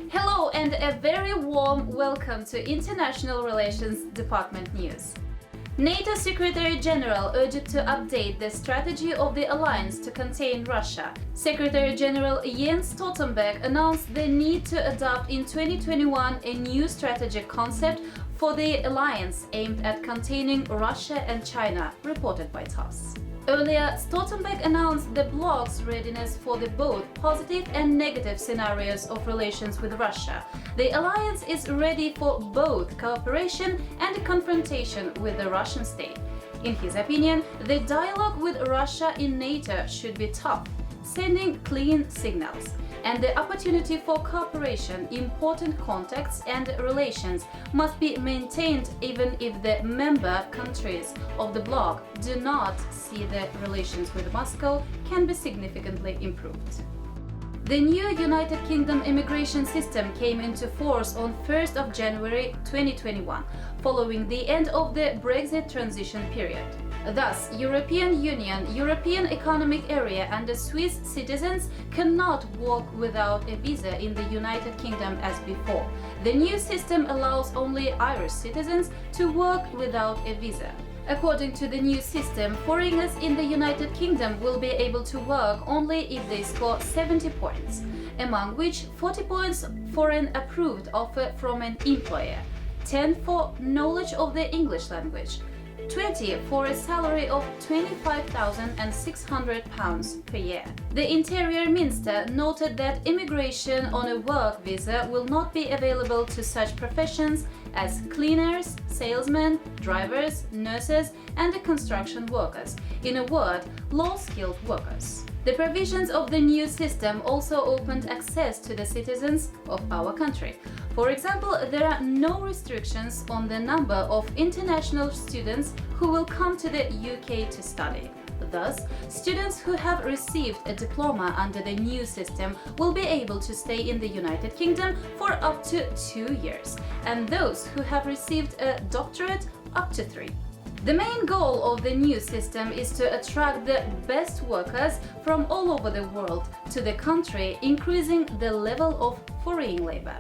Hello and a very warm welcome to International Relations Department News. NATO Secretary General urged to update the strategy of the alliance to contain Russia. Secretary General Jens Stoltenberg announced the need to adopt in 2021 a new strategic concept for the alliance aimed at containing Russia and China, reported by TASS. Earlier, Stoltenberg announced the bloc's readiness for the both positive and negative scenarios of relations with Russia. The alliance is ready for both cooperation and confrontation with the Russian state. In his opinion, the dialogue with Russia in NATO should be tough, sending clean signals, and the opportunity for cooperation, important contacts and relations must be maintained even if the member countries of the bloc do not see the relations with Moscow can be significantly improved. The new United Kingdom immigration system came into force on 1st of January 2021, following the end of the Brexit transition period. Thus, European Union, European Economic Area and the Swiss citizens cannot work without a visa in the United Kingdom as before. The new system allows only Irish citizens to work without a visa. According to the new system, foreigners in the United Kingdom will be able to work only if they score 70 points, among which 40 points for an approved offer from an employer, 10 for knowledge of the English language, 20 for a salary of £25,600 per year. The Interior Minister noted that immigration on a work visa will not be available to such professions as cleaners, salesmen, drivers, nurses, and construction workers. In a word, low-skilled workers. The provisions of the new system also opened access to the citizens of our country. For example, there are no restrictions on the number of international students who will come to the UK to study. Thus, students who have received a diploma under the new system will be able to stay in the United Kingdom for up to 2 years, and those who have received a doctorate up to 3. The main goal of the new system is to attract the best workers from all over the world to the country, increasing the level of foreign labor.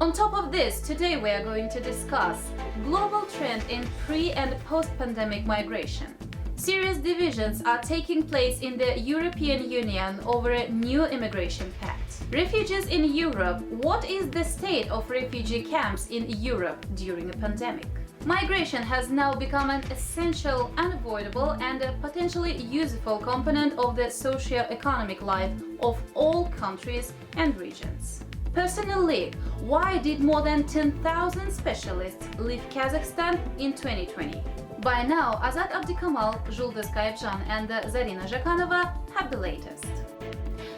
On top of this, today we are going to discuss global trend in pre- and post-pandemic migration. Serious divisions are taking place in the European Union over a new immigration pact. Refugees in Europe. What is the state of refugee camps in Europe during a pandemic? Migration has now become an essential, unavoidable, and a potentially useful component of the socio-economic life of all countries and regions. Personally, why did more than 10,000 specialists leave Kazakhstan in 2020? By now, Azat Abdikamal, Julduz Kayıpcan, and Zarina Zhakanova have the latest.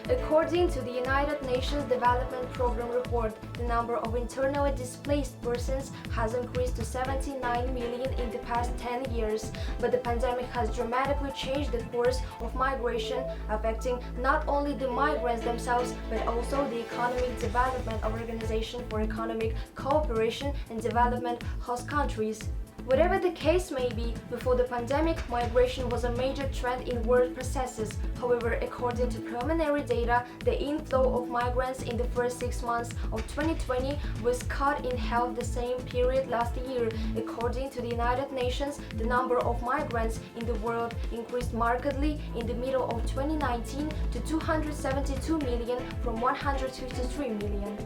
According to the United Nations Development Programme report, the number of internally displaced persons has increased to 79 million in the past 10 years, but the pandemic has dramatically changed the course of migration, affecting not only the migrants themselves, but also the Economic Development Organization for Economic Cooperation and Development host countries. Whatever the case may be, before the pandemic, migration was a major trend in world processes. However, according to preliminary data, the inflow of migrants in the first 6 months of 2020 was cut in half the same period last year. According to the United Nations, the number of migrants in the world increased markedly in the middle of 2019 to 272 million from 153 million.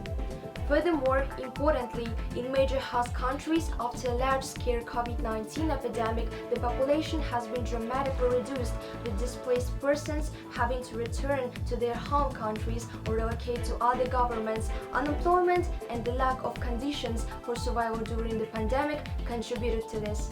Furthermore, importantly, in major host countries, after a large-scale COVID-19 epidemic, the population has been dramatically reduced, with displaced persons having to return to their home countries or relocate to other governments. Unemployment and the lack of conditions for survival during the pandemic contributed to this.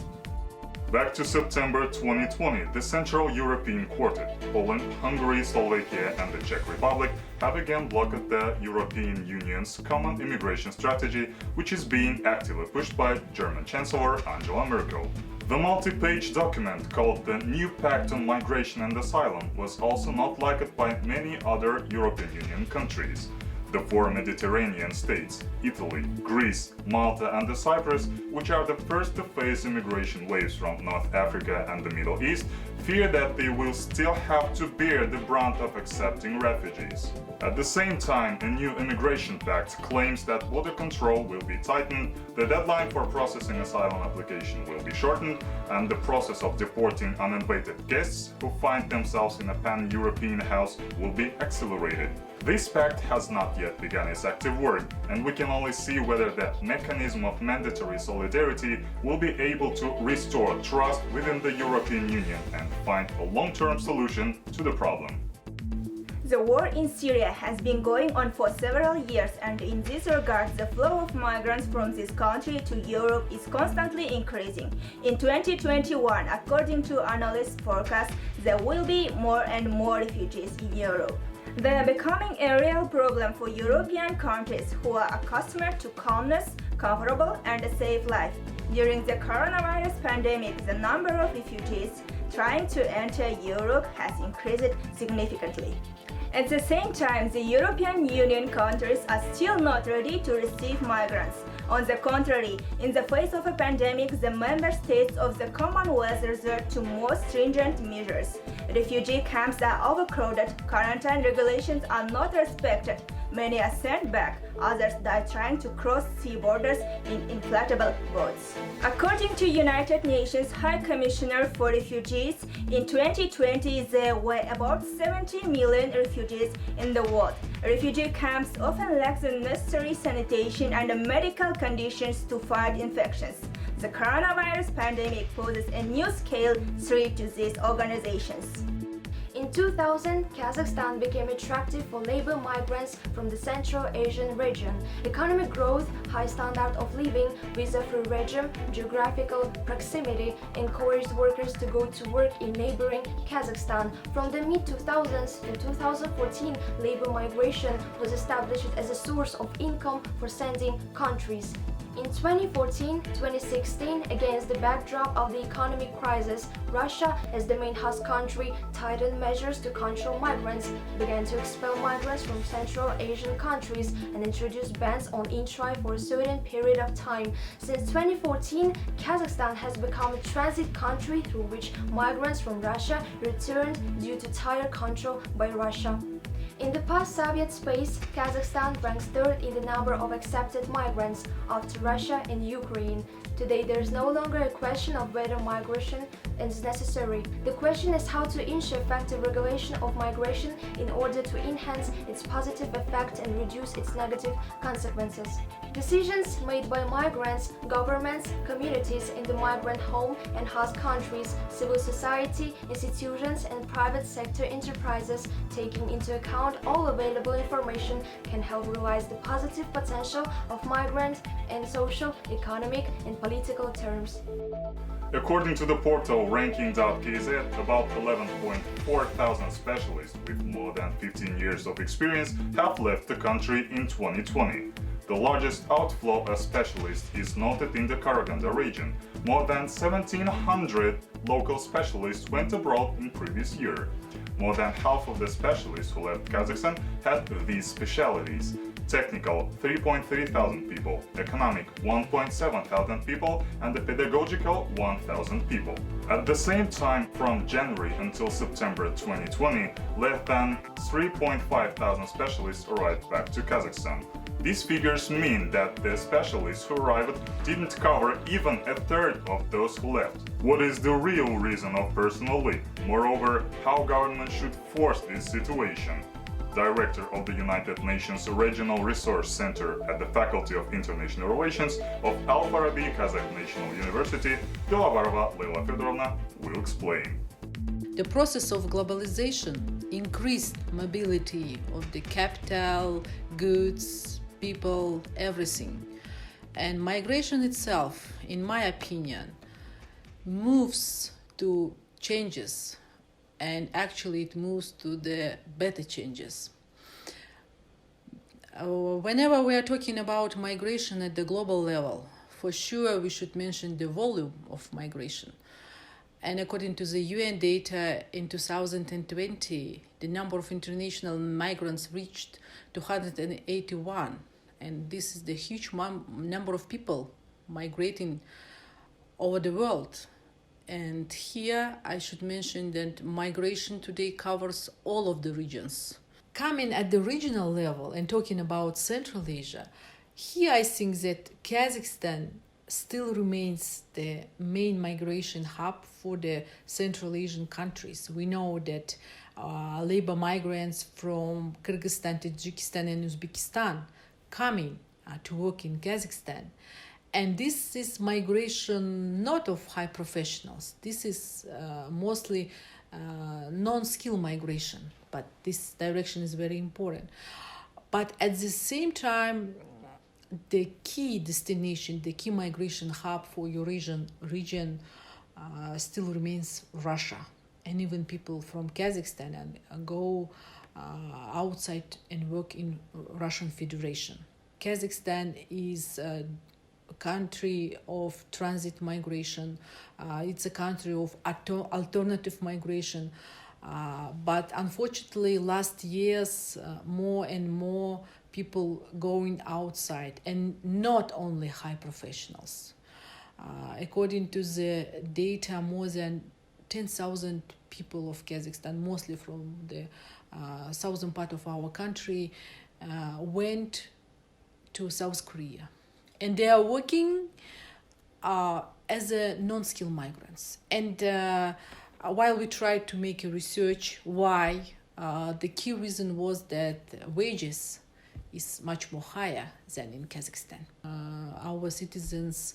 Back to September 2020, the Central European Quartet, Poland, Hungary, Slovakia and the Czech Republic have again blocked the European Union's common immigration strategy, which is being actively pushed by German Chancellor Angela Merkel. The multi-page document called the New Pact on Migration and Asylum was also not liked by many other European Union countries. The four Mediterranean states, Italy, Greece, Malta and Cyprus, which are the first to face immigration waves from North Africa and the Middle East, fear that they will still have to bear the brunt of accepting refugees. At the same time, a new immigration pact claims that border control will be tightened, the deadline for processing asylum application will be shortened, and the process of deporting uninvited guests who find themselves in a pan-European house will be accelerated. This pact has not yet begun its active work, and we can only see whether the mechanism of mandatory solidarity will be able to restore trust within the European Union and find a long-term solution to the problem. The war in Syria has been going on for several years, and in this regard, the flow of migrants from this country to Europe is constantly increasing. In 2021, according to analysts' forecasts, there will be more and more refugees in Europe. They are becoming a real problem for European countries who are accustomed to calmness, comfortable, and a safe life. During the coronavirus pandemic, the number of refugees trying to enter Europe has increased significantly. At the same time, the European Union countries are still not ready to receive migrants. On the contrary, in the face of a pandemic, the member states of the Commonwealth resort to more stringent measures. Refugee camps are overcrowded, quarantine regulations are not respected, many are sent back, others die trying to cross sea borders in inflatable boats. According to United Nations High Commissioner for Refugees, in 2020 there were about 70 million refugees in the world. Refugee camps often lack the necessary sanitation and medical conditions to fight infections. The coronavirus pandemic poses a new scale threat to these organizations. In 2000, Kazakhstan became attractive for labor migrants from the Central Asian region. Economic growth, high standard of living, visa-free regime, geographical proximity encouraged workers to go to work in neighboring Kazakhstan. From the mid-2000s to 2014, labor migration was established as a source of income for sending countries. In 2014-2016, against the backdrop of the economic crisis, Russia, as the main host country, tightened measures to control migrants, began to expel migrants from Central Asian countries, and introduced bans on entry for a certain period of time. Since 2014, Kazakhstan has become a transit country through which migrants from Russia returned due to tighter control by Russia. In the post-Soviet space, Kazakhstan ranks third in the number of accepted migrants, after Russia and Ukraine. Today, there is no longer a question of whether migration is necessary. The question is how to ensure effective regulation of migration in order to enhance its positive effect and reduce its negative consequences. Decisions made by migrants, governments, communities in the migrant home and host countries, civil society, institutions, and private sector enterprises, taking into account all available information, can help realize the positive potential of migrants in social, economic, and political terms. According to the portal ranking.kz, about 11.4 thousand specialists with more than 15 years of experience have left the country in 2020. The largest outflow of specialists is noted in the Karaganda region. More than 1,700 local specialists went abroad in previous year. More than half of the specialists who left Kazakhstan had these specialities. Technical, 3.3 thousand people, economic, 1.7 thousand people, and the pedagogical, 1,000 people. At the same time, from January until September 2020, less than 3.5 thousand specialists arrived back to Kazakhstan. These figures mean that the specialists who arrived didn't cover even a third of those who left. What is the real reason of personal leave? Moreover, how government should force this situation? Director of the United Nations Regional Resource Center at the Faculty of International Relations of Al-Farabi Kazakh National University, Delovarova Leila Federovna will explain. The process of globalization increased mobility of the capital, goods, people, everything. And migration itself, in my opinion, moves to changes, and actually it moves to the better changes. Whenever we are talking about migration at the global level, for sure we should mention the volume of migration. And according to the UN data, in 2020, the number of international migrants reached 281. And this is the huge number of people migrating over the world. And here I should mention that migration today covers all of the regions. Coming at the regional level and talking about Central Asia, here I think that Kazakhstan still remains the main migration hub for the Central Asian countries. We know that labor migrants from Kyrgyzstan, Tajikistan and Uzbekistan coming to work in Kazakhstan. And this is migration not of high professionals. This is mostly non-skilled migration, but this direction is very important. But at the same time, the key destination, the key migration hub for Eurasian region still remains Russia. And even people from Kazakhstan go outside and work in Russian Federation. Kazakhstan is a country of transit migration. It's a country of alternative migration. But unfortunately, last years, more and more people going outside, and not only high professionals. According to the data, more than 10,000 people of Kazakhstan, mostly from the southern part of our country, went to South Korea. And they are working as a non-skilled migrants. And while we tried to make a research why, the key reason was that wages is much more higher than in Kazakhstan. Our citizens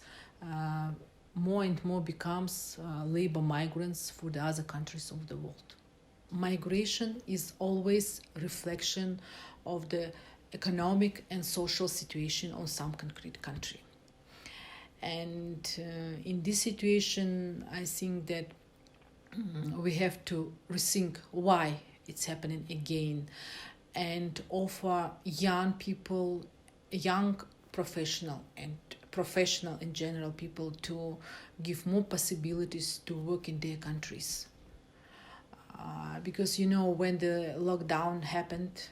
more and more becomes labor migrants for the other countries of the world. Migration is always reflection of the economic and social situation on some concrete country. And in this situation, I think that we have to rethink why it's happening again, and offer young people, young professional in general people, to give more possibilities to work in their countries. Because when the lockdown happened,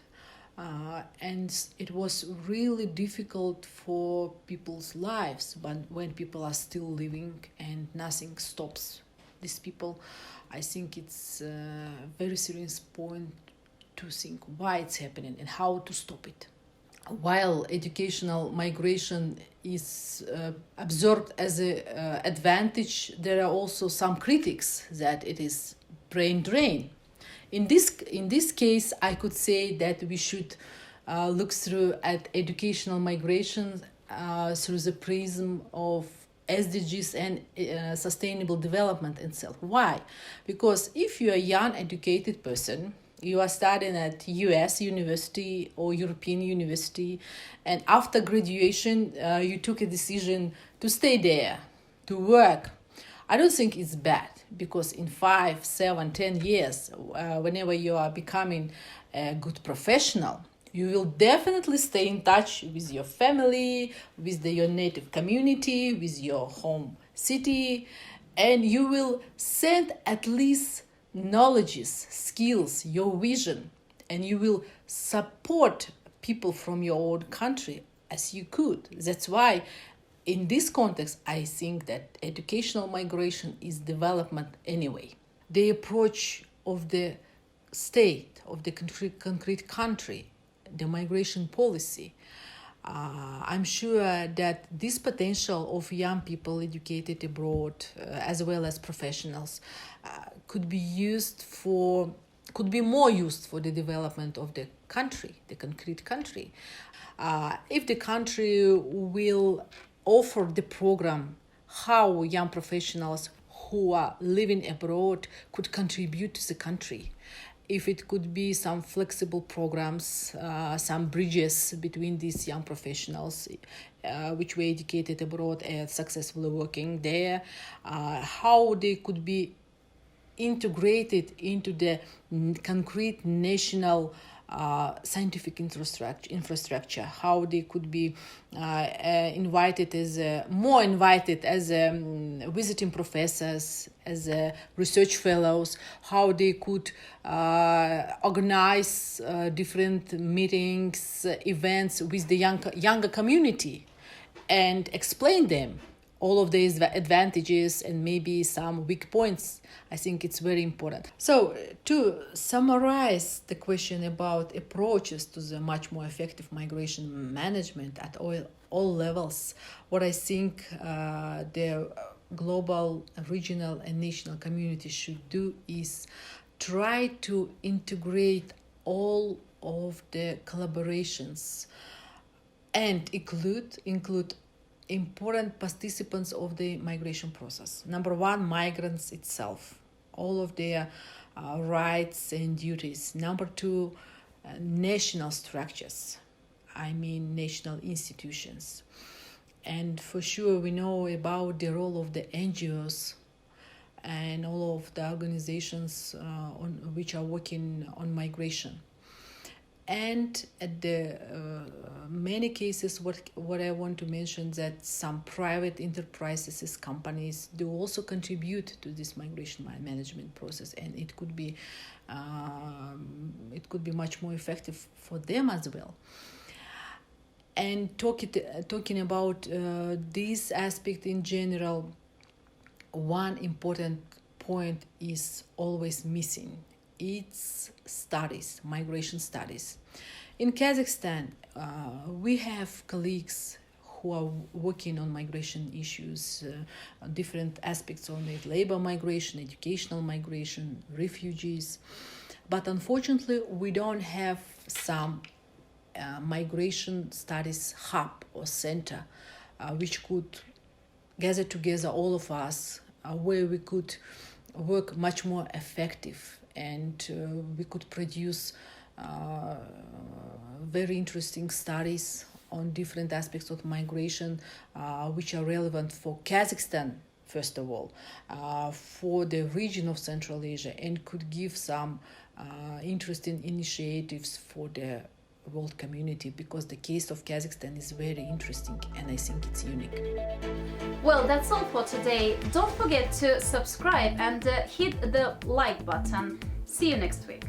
and it was really difficult for people's lives, but when people are still living and nothing stops these people, I think it's a very serious point to think why it's happening and how to stop it. While educational migration is observed as an advantage, there are also some critics that it is brain drain. In this case, I could say that we should look through at educational migration through the prism of SDGs and sustainable development itself. Why? Because if you are a young educated person, you are studying at US university or European university, and after graduation, you took a decision to stay there, to work. I don't think it's bad, because in 5, 7, 10 years, whenever you are becoming a good professional, you will definitely stay in touch with your family, with your native community, with your home city, and you will send at least knowledges, skills, your vision, and you will support people from your own country as you could. That's why in this context, I think that educational migration is development anyway. The approach of the state, of the concrete country, the migration policy, I'm sure that this potential of young people educated abroad, as well as professionals, could be more used for the development of the country, the concrete country. If the country will offer the program how young professionals who are living abroad could contribute to the country. If it could be some flexible programs, some bridges between these young professionals which were educated abroad and successfully working there, how they could be integrated into the concrete national scientific infrastructure, how they could be invited as visiting professors, as research fellows, how they could organize different meetings, events with the younger community, and explain them all of these advantages and maybe some weak points. I think it's very important. So to summarize the question about approaches to the much more effective migration management at all levels, what I think the global, regional and national community should do is try to integrate all of the collaborations and include important participants of the migration process. Number one, migrants itself, all of their rights and duties. Number two, national structures, I mean national institutions. And for sure we know about the role of the NGOs and all of the organizations which are working on migration. And at the many cases, what I want to mention that some private enterprises, companies, do also contribute to this migration management process, and it could be much more effective for them as well. And talking about this aspect in general, one important point is always missing. It's studies, migration studies. In Kazakhstan, we have colleagues who are working on migration issues, different aspects on it, labor migration, educational migration, refugees. But unfortunately, we don't have some migration studies hub or center which could gather together all of us, where we could work much more effective and we could produce very interesting studies on different aspects of migration which are relevant for Kazakhstan, first of all, for the region of Central Asia, and could give some interesting initiatives for the world community, because the case of Kazakhstan is very interesting and I think it's unique. Well, that's all for today. Don't forget to subscribe and hit the like button. See you next week.